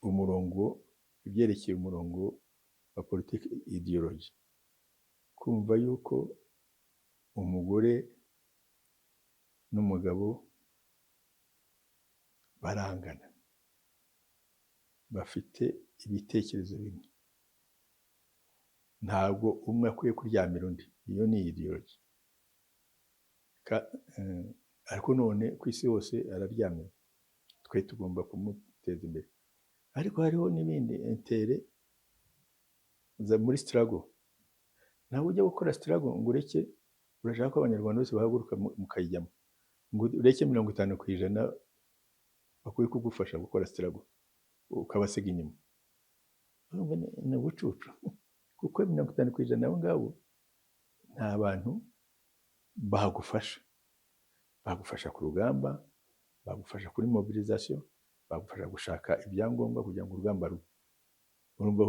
umurongo, ibyerekeye umurongo wa politiki ideology, kumva yuko umugore n'umugabo barangana, bafite ibitekerezo bimwe, ntabwo umwe akwiye kuryamira undi. Iyo ni ideology. Ariko none ku isi hose araryamira, twe tugomba kumuteza imbere. Ariko hariho n'ibindi intere za muri struggle. Ntabwo ujya gukora struggle ngo ureke, urashaka ko abanyarwanda bose bahaguruka mukayijyamo, ngo ureke 50% bakwiye kugufasha gukora struggle ukabasiga inyuma. Ni ubucucu, kuko 50% abo ngabo nta bantu bagufasha ku rugamba, bagufasha kuri mobilisation, bagufasha gushaka ibyangombwa kugira ngo urugamba rube. Urumva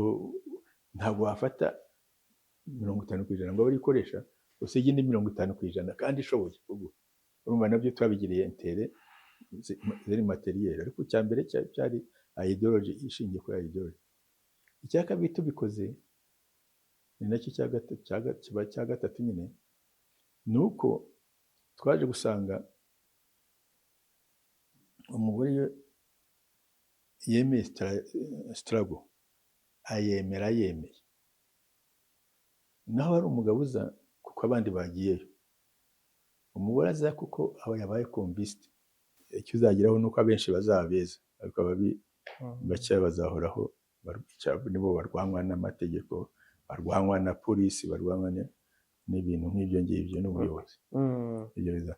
ntabwo wafata 50% ngo barikoresha usige indi 50% kandi ishoboye. Urumva nabyo twabigiriye intere ziri materiel. Ariko cyambere cyari ideology, ishingiye kuri ideology. Icya kabiri tubikoze ni nacyo cya gatatu nyine, nuko twaje gusanga umugore yemeye struggle, ayemeye, naho ari umugabo uza kuko abandi bagiyeyo. Umugore aza kuko aba yabaye convinced icyo uzageraho nuko abenshi bazaba beza, ariko ababi bacya bazahoraho, nibo barwanwa n'amategeko, barwanwa na polisi, barwanwa n'ibintu nk'ibyo ngibyo n'ubuyobozi. Ibyo biza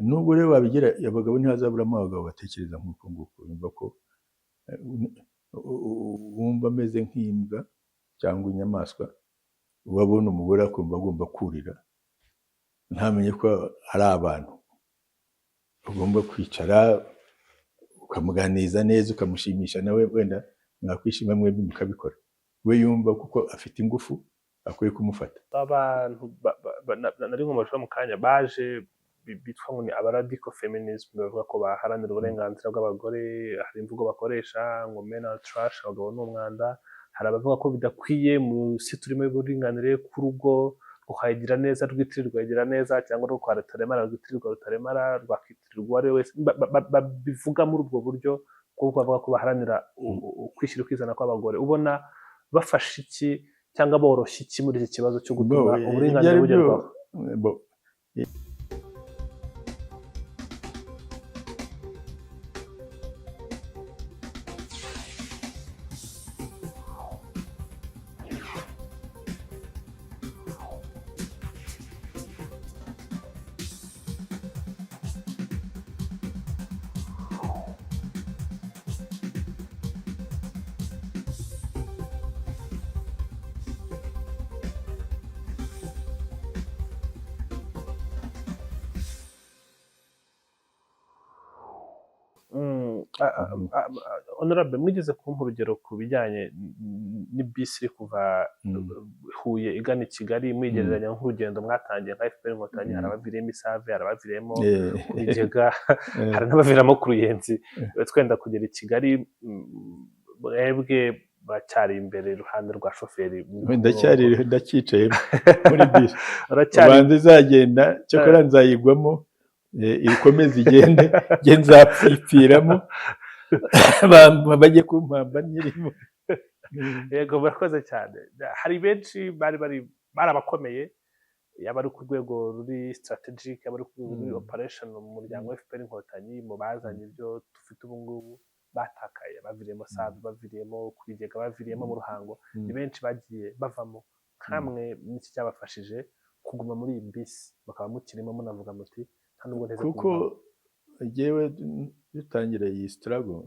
nubwo rero wabigira, abagabo ntihazaburamo abagabo batekereza nk'uko nguko, yumva ko wumva ameze nk'imbwa cyangwa inyamaswa, wabona umugore akumva agomba kurira, ntamenye ko ari abantu. Ugomba kwicara ukamuganiriza neza, ukamushimisha, nawe wenda mwakwishima mwebwe mukabikora. We yumva kuko afite ingufu akwiye kumufata. Abantu nari nkomashwa mu kanya baje bitwa ngo ni abaradical feminism, bavuga ko baharanira uburenganzira bw'abagore. Hari imvugo bakoresha ngo men are trash, abagabo ni umwanda. Hari abavuga ko bidakwiye mu si turimo y'uburinganire ku rugo, ukayigira neza rwitirirwa yigira neza, cyangwa rwo rutaremara rwitirirwa rutaremara, rwakitirirwa ari wese. Babivuga muri ubwo buryo kuko bavuga ko baharanira ukwishyira ukizana kw'abagore. Ubona bafashe iki cyangwa boroshye iki muri iki kibazo cyo gutuma uburinganire bugerwaho? Honorable, mwigeze kumpa urugero ku bijyanye n'ibisi iri kuva Huye igana i Kigali, mwigereranya nk'urugendo mwatangiye nka FPR Inkotanyi. Hari abaviriyemo Isave, hari abaviriyemo ku Bigega, hari n'abaviramo ku Ruyenzi, twenda kugera i Kigali. Mwebwe bacyari imbere iruhande rwa shoferi? Ndacyicaye muri bisi, ubanza izagenda, cyokora nzayigwamo, ikomeze igende, nge nzapfipfiramo bajye kumpamba nyirimo. Yego, murakoze cyane. Hari benshi bari abakomeye, yaba ari ku rwego ruri strategic, yaba ari ku rwego ruri operation mu muryango wa FPR Inkotanyi, mu bazanye ibyo dufite ubu ngubu, batakaye, baviriyemo Save, baviriyemo ku Bigega, baviriyemo mu Ruhango. Ni benshi bagiye bavamo. Kamwe n'iki cyabafashije kuguma muri iyi bisi, bakaba mukirimo munavuga muti nta nubwo nteze kumva? Kuko jewe dutangira iyi struggle,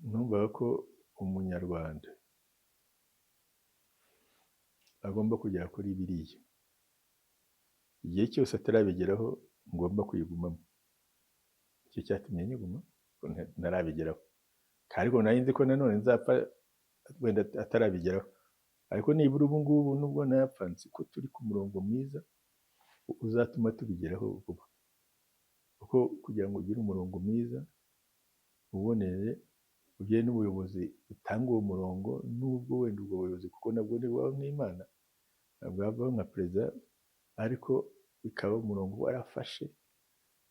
numva ko umunyarwanda agomba kugera kuri biriya. Igihe cyose atarabigeraho ngomba kuyigumamo. Icyo cyatumye nyiguma, ntarabigeraho. Ariko nari nzi ko nanone nzapfa wenda atarabigeraho. Ariko nibura ubu ngubu nubwo napfa, nzi ko turi ku murongo mwiza uzatuma tubigeraho vuba. Kuko kugira ngo ugire umurongo mwiza uboneye, ugire n'ubuyobozi butanga uwo murongo, n'ubwo wenda ubwo buyobozi kuko nabwo ntibubaho nk'Imana, ntabwo havaho nka perezida, ariko bikaba umurongo warafashe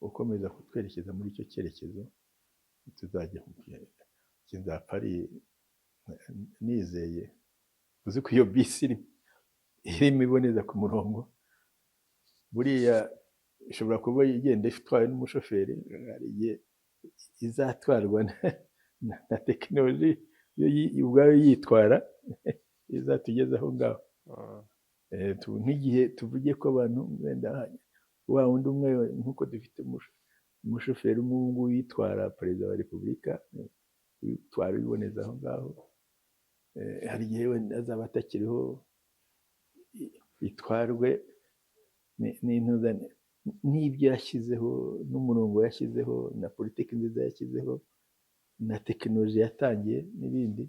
ukomeza kutwerekeza muri icyo cyerekezo tuzajya kizapfa ari nizeye. Uzi ko iyo bisi irimo iboneza ku murongo, buriya ishobora kuba igenda itwawe n'umushoferi, hari igihe izatwarwa na tekinoloji yo ubwayo yitwara izatugeza aho ngaho. Nk'igihe tuvuge ko abantu wenda wa wundi umwe nk'uko dufite umushoferi umwe nguyu yitwara perezida wa repubulika, yitwara iboneza aho ngaho, hari igihe wenda azaba atakiriho, itwarwe n'ibyo yashyizeho, n'umurongo yashyizeho, na politiki nziza yashyizeho, na tekinoloji yatangiye n'ibindi.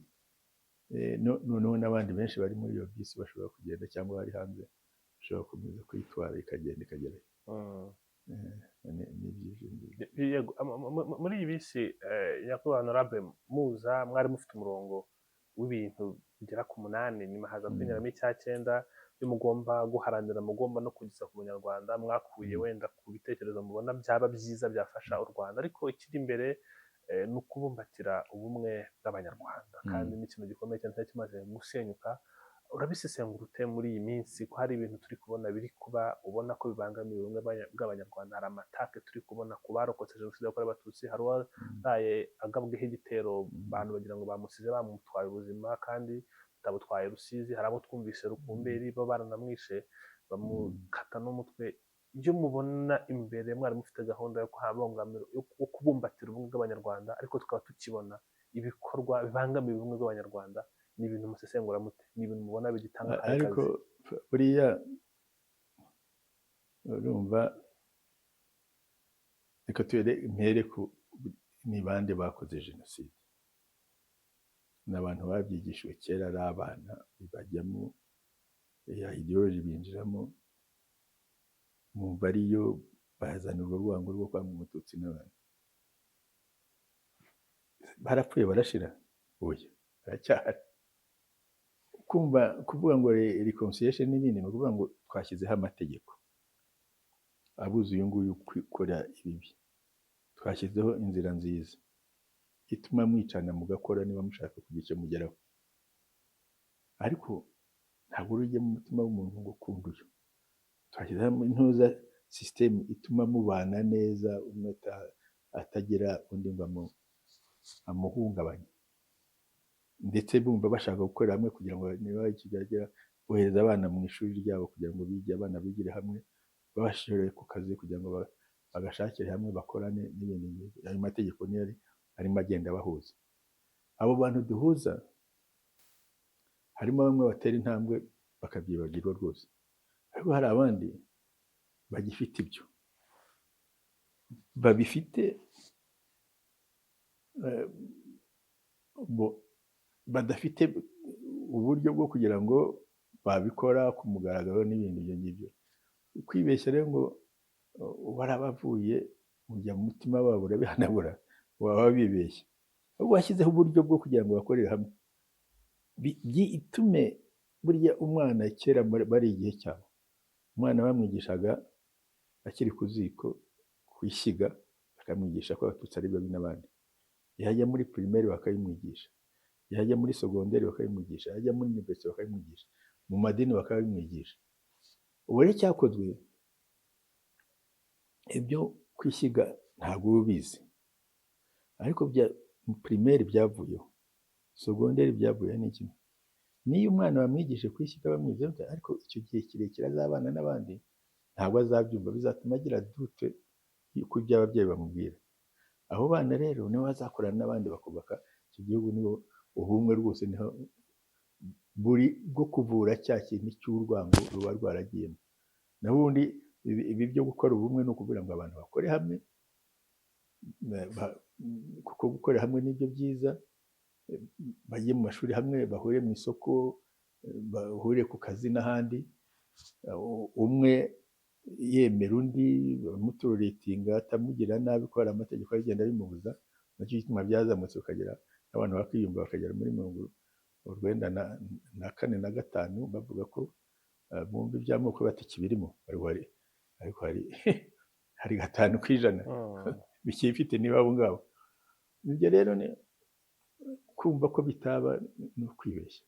Noneho n'abandi benshi bari muri iyo bisi bashobora kugenda, cyangwa bari hanze bashobora gukomeza kuyitwara ikagenda ikagerayo. Muri iyi bisi nyakubahwa honorable muza, mwari mufite umurongo w'ibintu bigera ku 8, nyuma haza kwinjiramo icya 9 byo mugomba guharanira, mugomba no kugeza ku Banyarwanda. Mwakuye wenda ku bitekerezo mubona byaba byiza byafasha u Rwanda, ariko ikiri imbere ni ukubumbatira ubumwe bw'Abanyarwanda, kandi n'ikintu gikomeye cyane cyari kimaze gusenyuka. Urabisesengura ute muri iyi minsi ko hari ibintu turi kubona biri kuba, ubona ko bibangamiye ubumwe bw'Abanyarwanda? Hari amatake turi kubona ku barokotse jenoside yakorewe Abatutsi, hari uwaraye agabweho igitero, abantu bagira ngo bamusize bamutwaye ubuzima kandi batabutwaye Rusizi. Hari abo twumvise Rukumberi bo baranamwishe bamukata n'umutwe. Ibyo mubona imbere, mwari mufite gahunda yo kubumbatira ubumwe bw'Abanyarwanda, ariko tukaba tukibona ibikorwa bibangamiye ubumwe bw'Abanyarwanda. Ni ibintu musesengura mute? Ni ibintu mubona bigitanga akazi? Ariko buriya urumva, reka mpere ku ni bande bakoze jenoside. Ni abantu babyigishijwe kera ari abana, bajyamo ya ideology binjiramo, mwumva ariyo bazana urwo rwango rwo kwanga Umututsi n'abandi. Barapfuye barashira? Oya, baracyahari. Kuvuga ngo reconciliation n'ibindi, ni ukuvuga ngo twashyizeho amategeko abuza uyu nguyu gukora ibibi. Twashyizeho inzira nziza ituma mwicana mugakora niba mushaka kugira icyo mugeraho, ariko ntabwo urujya mu mutima w'umuntu ngo kunda uyu. Twashyizeho intuza system ituma mubana neza, umwe atagira undi ngo amuhungabanye, ndetse bumva bashaka gukorera hamwe kugira ngo niba ikigagera bohereza abana mu ishuri ryabo kugira ngo bige, abana bigire hamwe, babashoreye ku kazi kugira ngo bagashakire hamwe bakorane n'ibindi. Ayo mategeko niyo arimo agenda bahuza. Abo bantu duhuza, harimo bamwe batera intambwe bakabyibagirwa rwose, ariko hari abandi bagifite ibyo babifite, badafite uburyo bwo kugira ngo babikora ku mugaragaro n'ibindi ibyo ngibyo. Kwibeshya rero ngo warabavuye ujya mu mutima wabo urabihanagura, waba bibeshya. Ahubwo washyizeho uburyo bwo kugira ngo bakorere hamwe, itume burya umwana kera bari igihe cyabo, umwana bamwigishaga akiri ku ziko ku ishyiga, bakamwigisha ko Abatutsi ari babi n'abandi. Yajya muri primaire bakabimwigisha, yajya muri secondaire bakabimwigisha, yajya muri université bakabimwigisha, mu madini bakabimwigisha. Ubu rero cyakozwe, ibyo kwishyiga ntabwo ubizi, ariko primaire byavuyeho, secondaire byavuyeho. N'iki niyo umwana bamwigishe kwishyiga bamwize, ariko icyo gihe kirekire azabana n'abandi ntabwo azabyumva, bizatuma agira dute ku byo ababyeyi bamubwira. Abo bana rero nibo bazakorana n'abandi bakubaka iki gihugu. Nibo ubumwe rwose niho buri bwo kuvura cya kintu cy'urwango ruba rwaragiyemo. Naho ubundi ibi byo gukora ubumwe ni ukuvuga ngo abantu bakore hamwe, kuko gukorera hamwe nibyo byiza. Bajye mu mashuri hamwe, bahurire mu isoko, bahurire ku kazi n'ahandi, umwe yemera undi, bamutoletinga, atamugira nabi ko hari amategeko agenda bimubuza. Nacyo gituma byazamutse ukagera abantu bakiyumva bakagera muri 94 na 5 bavuga ko bumva iby'amoko batakibirimo, ariko hari 5% bikifite niba abo ngabo. Ibyo rero ni kumva ko bitaba no kwibeshya.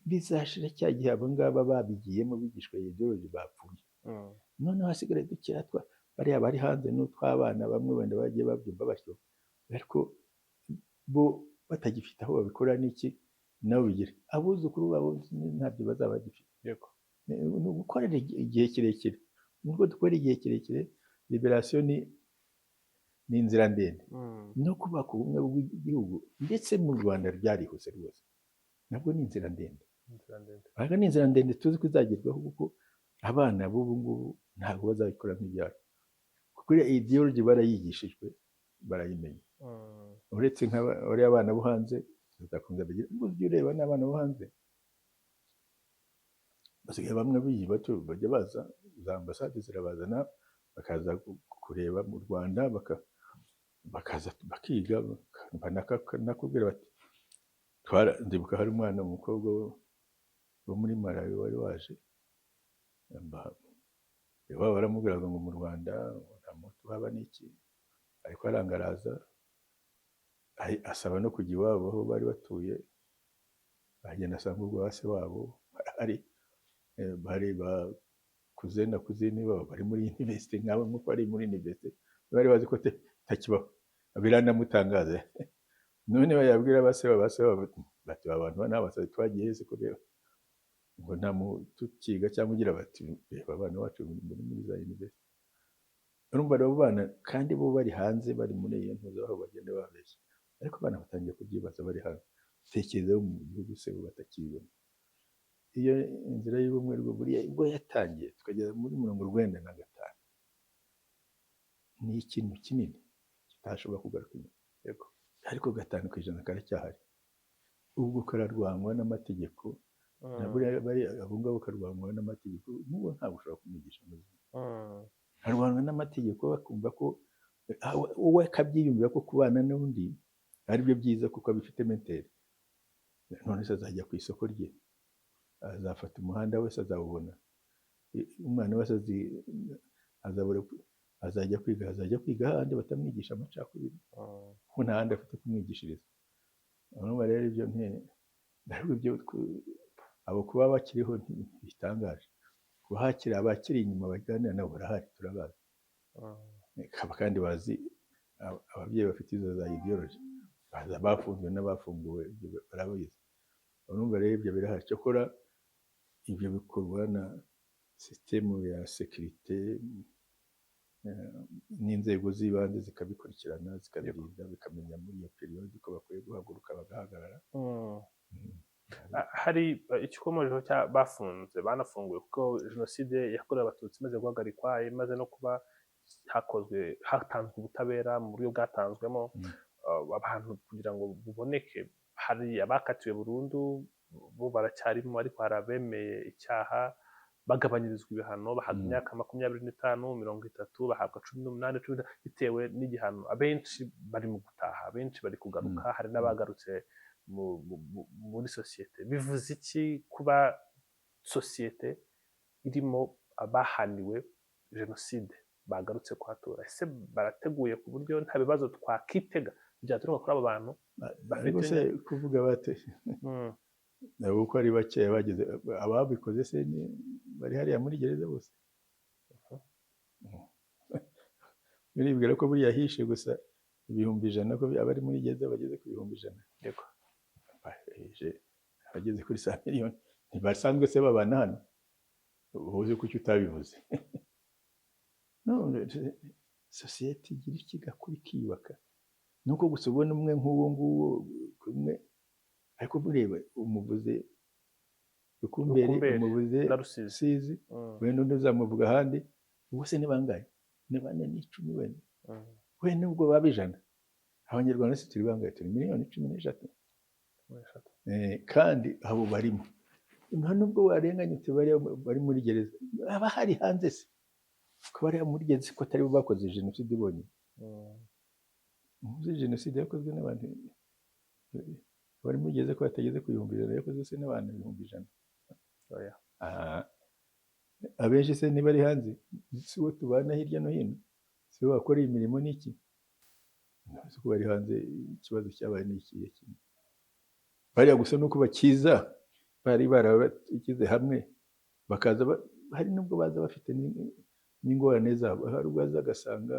Bizashira cya gihe abo ngaba babigiyemo bigishwa ideology bapfuye. Noneho hasigara dukeya bariya bari hanze n'utw'abana bamwe wenda bagiye babyumva batyo, ariko bo batagifite aho babikora n'iki nabo bigire abuzukuru babo ntabyo bazaba bagifite. Yego. Ni ugukorera igihe kirekire. Nubwo dukora igihe kirekire, liberation ni inzira ndende. No kubaka ubumwe bw'igihugu ndetse mu Rwanda ryarihuse rwose, nabwo ni inzira ndende. Aha ni inzira ndende tuzi ko izagerwaho, kuko abana b'ubu ngubu ntabwo bazabikora nk'ibyacu, kuko ideology barayigishijwe barayimenya. Uretse nk'abari abana bo hanze bazakomeza bagira, ubwo ureba n'abana bo hanze basigaye bamwe bato bajya baza, za ambasade zirabazana bakaza kureba mu Rwanda, bakaza bakiga, nakubwira bati ndibuka hari umwana w'umukobwa wo muri Malawi wari waje, baramubwiraga ngo mu Rwanda nta muntu haba n'iki, ariko arangaraza asaba no kujya iwabo aho bari batuye, agenda asanga ubwo hasi wabo bari bakuze na kuzini babo bari muri university nk'abo, nk'uko ari muri university bari bazi ko takibaho, biranamutangaza. None bayabwira base bati abantu n'abasazi twagiye hese kureba ngo nta tukiga cyangwa ugira bati reba abana bacu muri za university. Urumva abo bana kandi bo bari hanze, bari muri iyo ntuza aho bagenda babeshya, ariko abana batangiye kubyibaza bari hanze, tekereza mu gihugu se batakibona. Iyo inzira y'ubumwe rwo buriya ubwo yatangiye tukagera muri 95 ni ikintu kinini kitashobora kugaruka inyuma. Yego. Ariko 5% karacyahari. Ubwo kararwangwa n'amategeko, bari abo ngabo karwangwa n'amategeko, n'ubu ntabwo ushobora kumwigisha amazina. Karwangwa n'amategeko bakumva ko wowe kabyiyumvira ko kubana n'undi ari byo byiza kuko abifite mentere. None se azajya ku isoko rye, azafata umuhanda wese azawubona, umwana wese azajya kwiga ahandi batamwigisha amacakubiri, ko nta handi afite kumwigishiriza. Urumva rero ibyo abo kuba bakiriho ntibitangaje, kuba hakiri abakiri inyuma baganira nabo barahari, turabazi. Kandi bazi ababyeyi bafite izo za ideology, baza bafunzwe n'abafunguwe, barabizi. Urumva rero ibyo birahari. Cyokora ibyo bikorwa na systeme ya sécurité n'inzego z'ibanze zikabikurikirana, zikabirinda, bikamenya muri iyo periode ko bakwiye guhaguruka bagahagarara. Hari ikikomojeho banafunguwe kuko jenoside yakorewe abatutsi imaze guhagarikwa, imaze no kuba hatanzwe ubutabera mu buryo bwatanzwemo, abantu kugira ngo buboneke, hari abakatiwe burundu bo baracyarimo, ariko hari abemeye icyaha bagabanyirizwa ibihano, bahabwa imyaka 25, 30, bahabwa 18, bitewe n'igihano. Abenshi bari mu gutaha, abenshi bari kugaruka, hari n'abagarutse muri sosiyete. Bivuze iki kuba sosiyete irimo abahaniwe jenoside bagarutse kuhatura? Ese barateguye ku buryo nta bibazo twakitega byaturuka kuri abo bantu bafite kuvuga bate? Nabo uko ari bakeya bageze, ababikoze se bari hariya muri gereza bose? Biribwira ko buriya hishe gusa 100,000 ko abari muri gereza bageze ku 100,000. Yego. Abageze kuri 100 miliyoni ntibasanzwe se babana hano, ubuze kuki utabivuze? None sosiyete igira ikigakuri kiyubaka, nuko gusa ubona umwe nk'uwo nguwo kumwe, ariko bureba umuvuze Rukumberi, umuvuze Rusizi, wenda undi uzamuvuga ahandi, ubwo se ni bangahe? Ni 4 n'icumi wenda. Wenda ubwo baba 100, abanyarwanda se turi bangahe? Turi 13 miliyoni. Kandi abo barimo nta nubwo warenganyutse bari muri gereza, aba hari hanze se ko bari muri gereza, ko atari bo bakoze jenoside ibonye. Jenoside yakozwe n'abantu wari mugeze ko batageze ku 100,000 yakoze se n'abantu 100,000. oya Abenshi se niba ari hanze si bo tubana hirya no hino, si bo bakora imirimo n'iki, si ko bari hanze ikibazo cyabaye n'ikihe kimwe bariya gusa nuko bakiza bari barakize hamwe bakaza hari nubwo baza bafite n'ingorane zabo, hari ubwo aza agasanga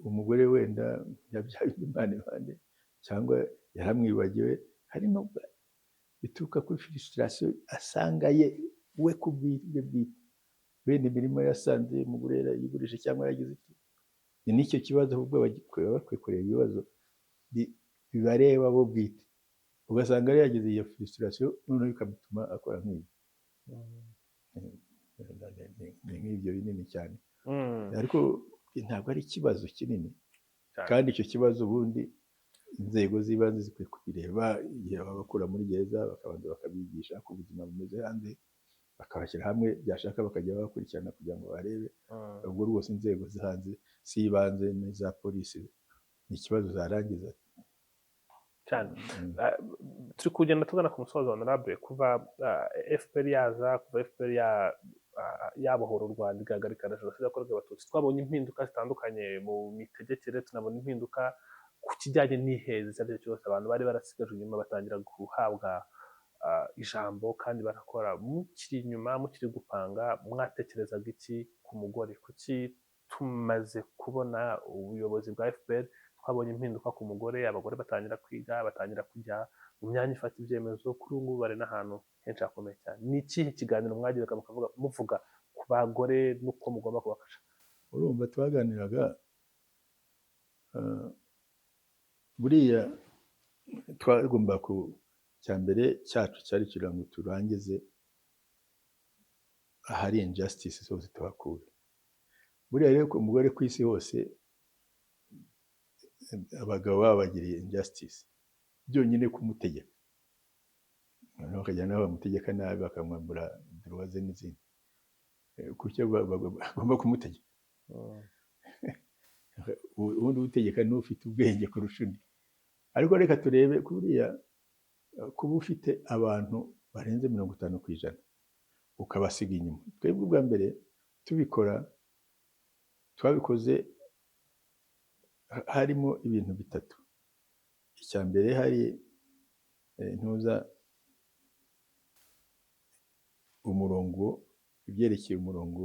umugore wenda yabyaye Imana iruhande cyangwa yaramwibagiwe, hari nubwo bituruka kuri frustration asanga ye we kubwibwe bwite bene imirimo yasanze umugore yigurije cyangwa yagize iki, ni nicyo kibazo ahubwo bakwikorera ibibazo bibareba bo bwite, ugasanga yari yagize iyo frustration noneho bikamutuma akora nk'ibi. Ni nk'ibyo binini cyane ariko ntabwo ari ikibazo kinini kandi icyo kibazo ubundi inzego z'ibanze zikwiye kubireba igihe babakura muri gereza bakabanza bakabigisha ku buzima bumeze hanze bakabashyira hamwe byashaka bakajya bakurikirana kugira ngo barebe ubwo rwose inzego zihanze si ibanze n'iza polisi ni ikibazo zarangiza cyane. Turi kugenda tugana ku musozo honorable, kuva FPR yaza, kuva FPR yabohora u Rwanda igahagarika jenoside yakorewe abatutsi, twabonye impinduka zitandukanye mu mitegekere, tunabona impinduka ku kijyanye n'iheza icyo ari cyo cyose, abantu bari barasigajwe inyuma batangira guhabwa ijambo kandi barakora. Mukiri inyuma mukiri gupanga, mwatekerezaga iki ku mugore? Kuki tumaze kubona ubuyobozi bwa FPR twabonye impinduka ku mugore, abagore batangira kwiga, batangira kujya mu myanya ifata ibyemezo, kuri ubu ngubu bari n'ahantu henshi hakomeye cyane. Ni ikihe kiganiro mwagiraga muvuga ku bagore n'uko mugomba kubafasha? Urumva twaganiraga buriya twagomba ku cyambere cyacu cyari kugira ngo turangize ahari injustice zose tuhakure. Buriya rero ku mugore ku isi hose abagabo babagiriye injustice byonyine kumutegeka, noneho bakajya nabo bamutegeka nabi bakamwambura droit ze n'izindi, kucyo bagomba kumutegeka. Ubundi utegeka n'ufite ubwenge kurusha undi. Ariko reka turebe kuriya kuba ufite abantu barenze 50% ukabasiga inyuma. Twebwe ubwa mbere tubikora twabikoze harimo ibintu bitatu. Icya mbere hari ntuza umurongo, ibyerekeye umurongo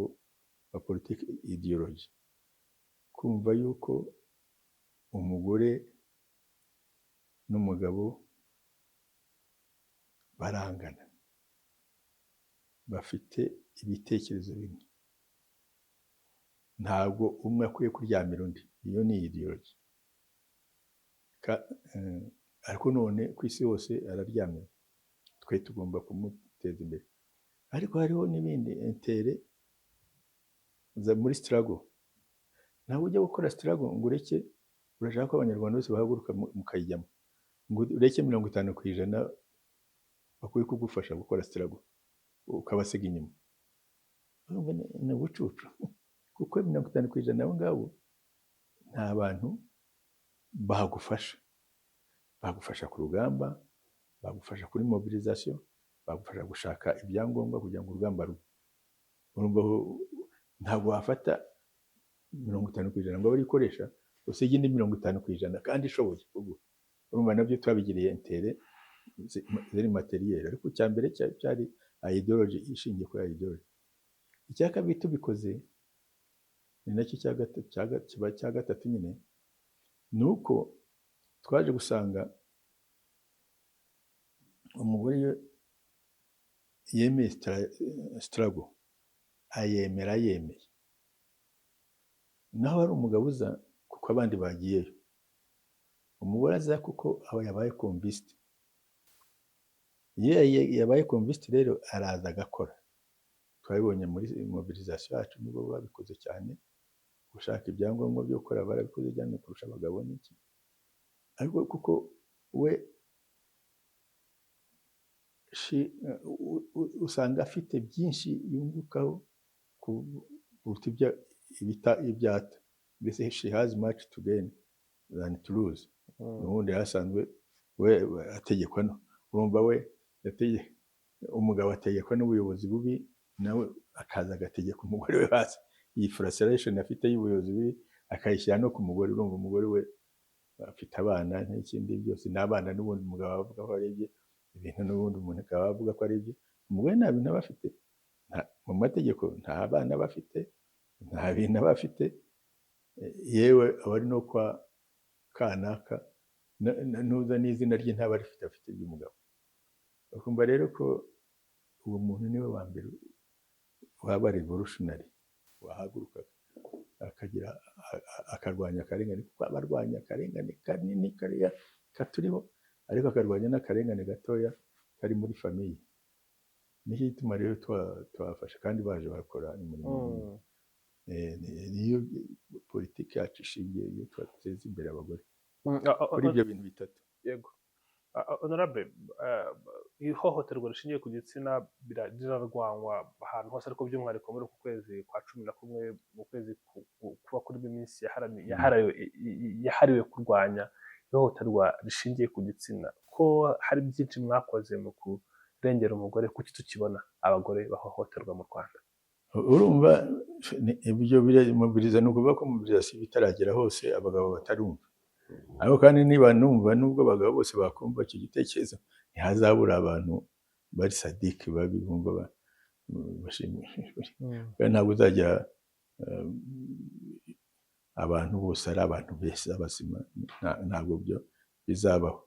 wa politiki ideology, kumva yuko umugore n'umugabo barangana, bafite ibitekerezo bimwe, ntabwo umwe akwiye kuryamira undi. Iyo ni ideology. Ariko none ku isi hose araryamira, twe tugomba kumuteza imbere. Ariko hariho n'ibindi intere za muri struggle. Ntabwo ujya gukora struggle ngo ureke, urashaka ko abanyarwanda bose bahaguruka mukayijyamo ngo ureke 50% bakwiye kugufasha gukora struggle ukabasiga inyuma. Ni ubucucu kuko 50% abo ngabo nta bantu bagufasha ku rugamba, bagufasha kuri mobilisation, bagufasha gushaka ibyangombwa kugira ngo urugamba rube. Urumva ntabwo wafata 50% ngo barikoresha usige indi 50% kandi ishoboye ubwo. Urumva nabyo twabigiriye intere ziri materiel. Ariko cya mbere cyari ideology, ishingiye kuri ideology. Icya kabiri tubikoze ni nacyo cya gatatu nyine, nuko twaje gusanga umugore yemeye struggle, yemeye naho ari umugabo uza kuko abandi bagiyeyo. Umugore aza kuko aba yabaye convinced. Yabaye convinced rero araza agakora. Twabibonye muri mobilisation yacu nibo babikoze cyane, gushaka ibyangombwa byo gukora barabikoze cyane kurusha abagabo n'iki. Ariko kuko we usanga afite byinshi yungukaho kuruta ibyata. Mbese she has much to gain than to lose. Ubundi hasanzwe we ategekwa no urumva we umugabo ategekwa n'ubuyobozi bubi nawe akaza agategeka umugore we hasi. Iyi frustration afite y'ubuyobozi bubi akayishyira no ku mugore. Urumva umugore we afite abana n'ikindi byose n'abana n'ubundi umugabo avuga ko ari ibye, ibintu n'ubundi umuntu akaba avuga ko ari ibye. Umugore nta bintu aba afite mu mategeko, nta bana bafite, nta bintu aba afite, yewe aba ari no kwa kanaka nuza n'izina rye ntaba rifite, afite iby'umugabo. Bakumva rero ko uwo muntu niwe wa mbere waba revolutionary, wahaguruka akagira akarwanya akarengane, kuko abarwanya akarengane kanini kariya katuriho, ariko akarwanya n'akarengane gatoya kari muri famiye. Nicyo gituma rero twafasha kandi baje bakora umurimo. Niyo politiki yacu ishingiye, iyo twateza imbere abagore kuri ibyo bintu bitatu. Yego honorable, ihohoterwa rishingiye ku gitsina rirarwanywa ahantu hose, ariko by'umwihariko muri uku kwezi kwa 11 mu kwezi kuba kurimo iminsi yahariwe kurwanya ihohoterwa rishingiye ku gitsina, ko hari byinshi mwakoze mu kurengera umugore. Kuki tukibona abagore bahohoterwa mu Rwanda? Urumva ibyo mobiliza ni ukuvuga ko mobilizasiyo itaragera hose abagabo batarumva, ariko kandi niba numva nubwo abagabo bose bakumva icyo gitekerezo, ntihazabura abantu bari sadike babi bumva bashimishijwe. Ntabwo uzajya abantu bose ari abantu beza bazima, ntabwo byo bizabaho.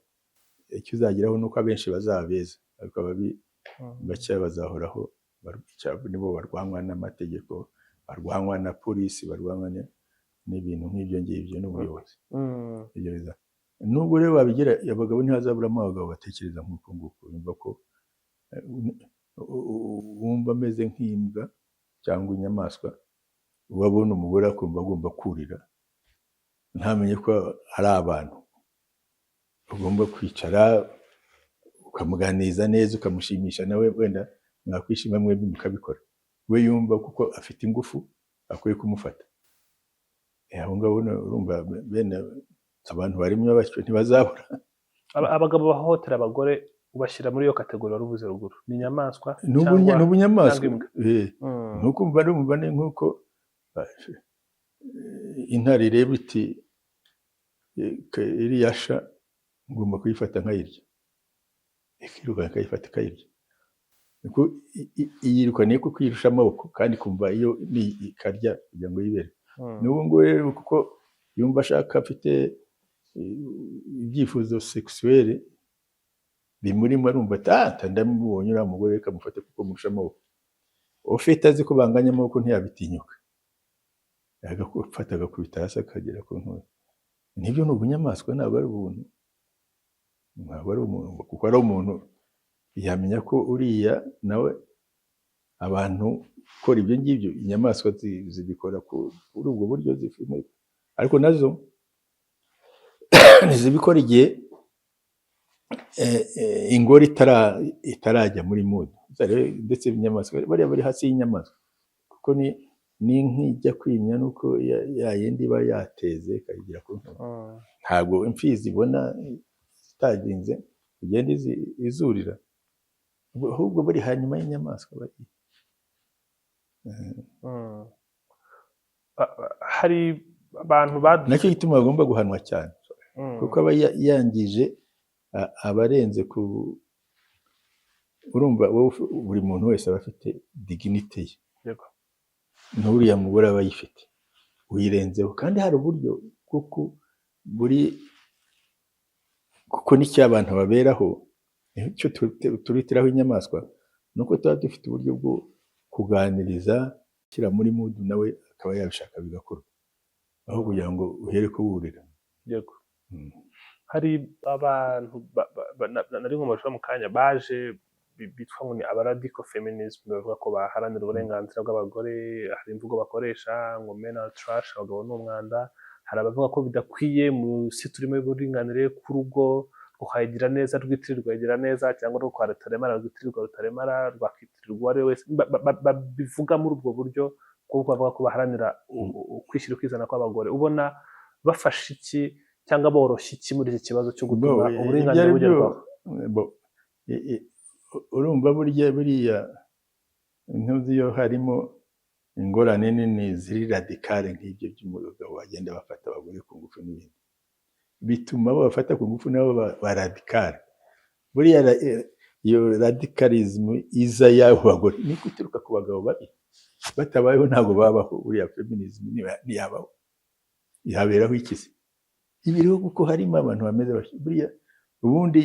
Icyo uzageraho nuko abenshi bazaba beza, ariko ababi bake bazahoraho. Nibo barwanywa n'amategeko, barwanywa na polisi, barwanywa n'ibintu nk'ibyo ngibyo n'ubuyobozi. Nubwo rero babigira abagabo, ntihazaburamo abagabo batekereza nk'uko nguko, yumva ko wumva ameze nk'imbwa cyangwa inyamaswa, wabona umugore akumva agomba kurira, ntamenye ko ari abantu. Ugomba kwicara ukamuganiriza neza, ukamushimisha, nawe wenda mwakwishima mwebwe mukabikora. We yumva kuko afite ingufu akwiye kumufata. Aho ngabo urumva bene abantu barimo batyo ntibazabura. Abagabo bahohotera abagore ubashyira muri iyo kategori waruvuze ruguru, ni inyamaswa n'ubunyamaswa. Nuko umva urumva ni nkuko intare ireba iti iriya sha ngomba kuyifata nkayirya, ikiruka ikayifata ikayirya. Yirukaniye ko kwirusha amaboko, kandi kumva iyo ikarya kugira ngo yibere. N'ubu ngubu rero kuko yumva ashaka, afite ibyifuzo sexuelle bimurimo, arumva ndamubonye uriya mugore reka mufate kuko murusha amaboko. Ufite azi ko banganya amaboko ntiyabitinyuka, agafata agakubita hasi akagera ku ntoki. Nibyo ni ubunyamaswa, ntabwo ari ubuntu. Ntabwo ari umuntu, kuko ari umuntu yamenya ko uriya nawe abantu gukora ibyo ngibyo, inyamaswa zibikora kuri ubwo buryo zifite, ariko nazo ntizibikora igihe ingore itarajya muri mood. Ndetse inyamaswa bariya bari hasi y'inyamaswa, kuko ni nk'ijya kwimya nuko yayindi iba yateze ikayigira ku ntoki. Ntabwo imfizi ibona zitaginze igenda izurira, ahubwo bari hanyuma y'inyamaswa bari. Hari abantu nacyo gituma bagomba guhanwa cyane, kuko aba yangije abarenze ku. Urumva buri muntu wese aba afite dignity ye, n'uriya mugore aba ayifite, uyirenzeho. Kandi hari uburyo kuko nicyo abantu baberaho, nicyo turitiraho inyamaswa, nuko tuba dufite uburyo bwo kuganiriza, shyira muri mood, nawe akaba yabishaka bigakorwa, aho kugira ngo uhere ko wurira. Yego. Hari abantu nari nkomashura mu kanya baje bitwa ngo ni abaradical feminism, bavuga ko baharanira uburenganzira bw'abagore. Hari imvugo bakoresha ngo men are trash, abagabo ni umwanda. Hari abavuga ko bidakwiye mu si turimo y'uburinganire ku rugo, uhagira neza rwitirirwa yagira neza, cyangwa rwo kwa rutaremara rwitirirwa rutaremara, rwakitirirwa uwo ari we wese. Bivuga muri ubwo buryo kuko bavuga ko baharanira ukwishyira ukizana kw'abagore. Ubona bafashe iki cyangwa boroshya iki muri iki kibazo cyo gutuma ibyo uburenganzira ari byo bugerwaho? urumva buriya intuzi iyo harimo ingorane nini ziri radikale nk'ibyo by'umugabo bagenda bafata abagore ku ngufu n'ibindi bituma abo bafata ku ngufu nabo ba radikale. Buriya iyo radikalism iza y'abo bagore ni guturuka ku bagabo babi, batabayeho ntabwo babaho. Buriya feminism ntiyabaho, ihaberaho ikizi ibiriho kuko harimo abantu bameze batyo. Buriya ubundi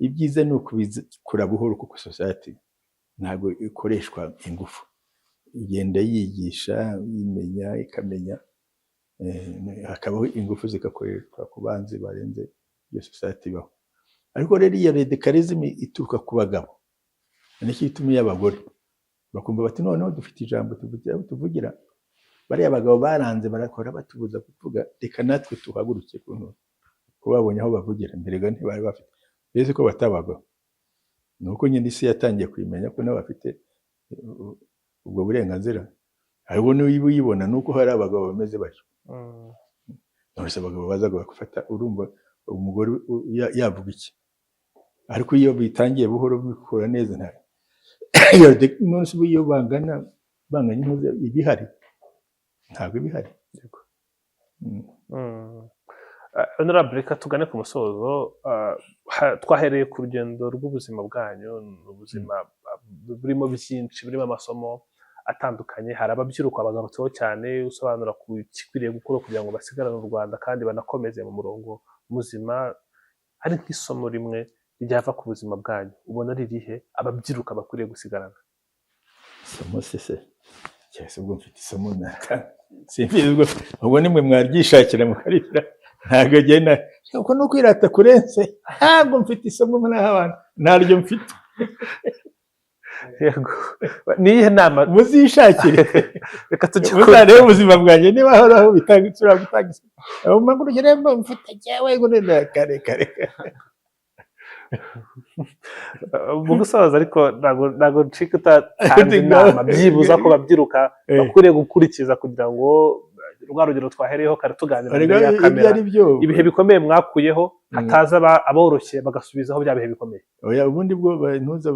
ibyiza ni ukubikora buhoro kuko society ntabwo ikoreshwa ingufu, igenda yigisha yimenya ikamenya, hakabaho ingufu zigakoreshwa ku banzi barenze iyo society ibaho. Ariko rero iyo radicalism ituruka ku bagabo nicyo gituma y'abagore bakumva bati noneho dufite ijambo tuvugira, bariya abagabo baranze barakora batubuza kuvuga, reka natwe tuhaguruke ko babonye aho bavugira. Mbere ga ntibari bafite beze ko batabagaho, nuko nyine isi yatangiye kwimenya ko nabo bafite ubwo burenganzira. Ariko niba uyibona nuko hari abagabo bameze batyo. None abagabo bazaga gufata, urumva umugore yavuga iki? Ariko iyo bitangiye buhoro bikora neza nta none se iyo banganye impuzu ibihari ntabwo ibihari. Honorable, reka tugane ku musozo. Twahereye ku rugendo rw'ubuzima bwanyu, ubuzima burimo byinshi, burimo amasomo atandukanye. Hari ababyiruka bagarutseho cyane usobanura ku kikwiriye gukora kugira ngo basigarane u Rwanda kandi banakomeze mu murongo muzima. Ari nk'isomo rimwe ryava ku buzima bwanyu ubona ari rihe ababyiruka bakwiriye gusigarana? Isomo se cyese ubwo mfite isomo simbizi ubwo nimwe mwaryishakira mukarira, ntabwo agenda kuko no kwirata kurenze. Ntabwo mfite isomo naho abantu naryo mfite. Yego, niyihe nama muzishakire? Reka tujye ubuzima bwanjye niba aho bitanga gutanga isomo maguru geremba mfite cyawe ngo kare mu gusoza. Ariko ntabwo ncika utatanze inama byibuza ko babyiruka bakwiriye gukurikiza kugira ngo rwa rugero twahereyeho kare tuganira imbere ya kamera, ibihe bikomeye mwakuyeho hataza aboroshye bagasubizaho bya bihe bikomeye. Ubundi bwo bantuza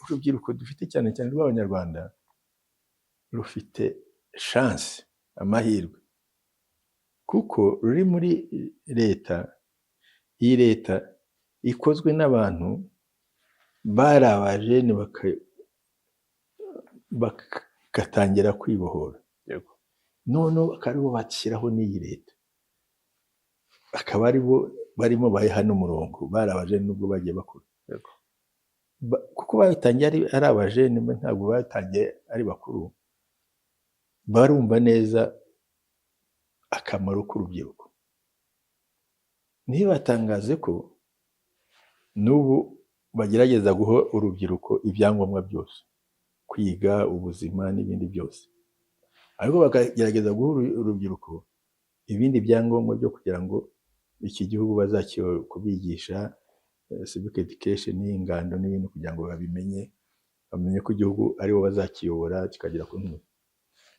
urubyiruko dufite cyane cyane rw'Abanyarwanda rufite chance, amahirwe, kuko ruri muri leta. Iyi leta ikozwe n'abantu bari abajene bagatangira kwibohora. None akaribo bashyiraho n'iyi leta, akaba aribo barimo bayiha n'umurongo. Bari abajene nubwo bagiye bakura, kuko batangiye ari abajene, ntabwo batangiye ari bakuru. Barumva neza akamaro k'urubyiruko. Ntibatangaze ko n'ubu bagerageza guha urubyiruko ibyangombwa byose, kwiga, ubuzima n'ibindi byose, ariko bakagerageza guha urubyiruko ibindi byangombwa byo kugira ngo iki gihugu kubigisha civic education n'ingando n'ibindi, kugira ngo bamenye ko igihugu aribo bazakiyobora kikagira ku ntego.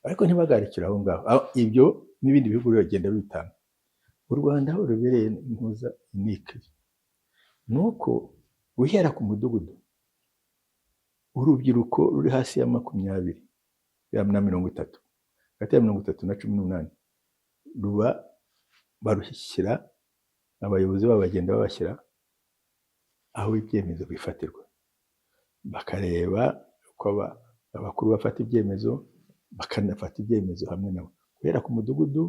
Ariko ntibagarukire aho ngaho, ibyo n'ibindi bihugu biragenda bitanga. U Rwanda aho rubereye impuza unique nuko uhera ku mudugudu, urubyiruko ruri hasi ya 20 na 30, hagati ya 30 na 18, ruba barushyira abayobozi babagenda babashyira aho ibyemezo bifatirwa, bakareba uko abakuru bafata ibyemezo, bakanafata ibyemezo hamwe nabo. Uhera ku mudugudu,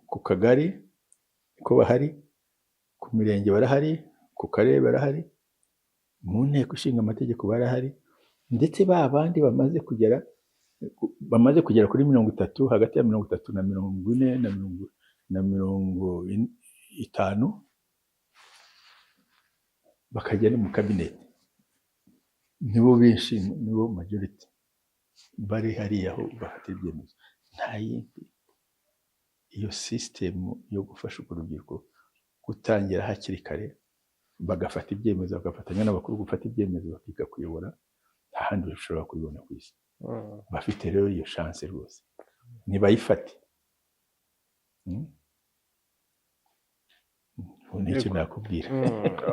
ku kagari ko bahari, ku mirenge barahari, ku karere barahari, mu nteko ishinga amategeko barahari, ndetse bandi bamaze kugera kuri 30, hagati ya 30 na 40 na 50, bakajya no mu cabinet. Nibo benshi, nibo majority bari hariya aho bafata ibyemezo. Nta yindi iyo system yo gufasha urubyiruko gutangira hakiri kare, bagafata ibyemezo, bagafatanya n'abakuru gufata ibyemezo, bakiga kuyobora. Nta handi bashobora kubibona ku isi. Bafite rero iyo chance rwose, nibayifate. nicyo nakubwira.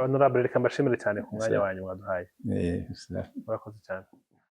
honorable reka mbashimire cyane ku mwanya Sawa. wanyu mwaduhaye Sawa. murakoze cyane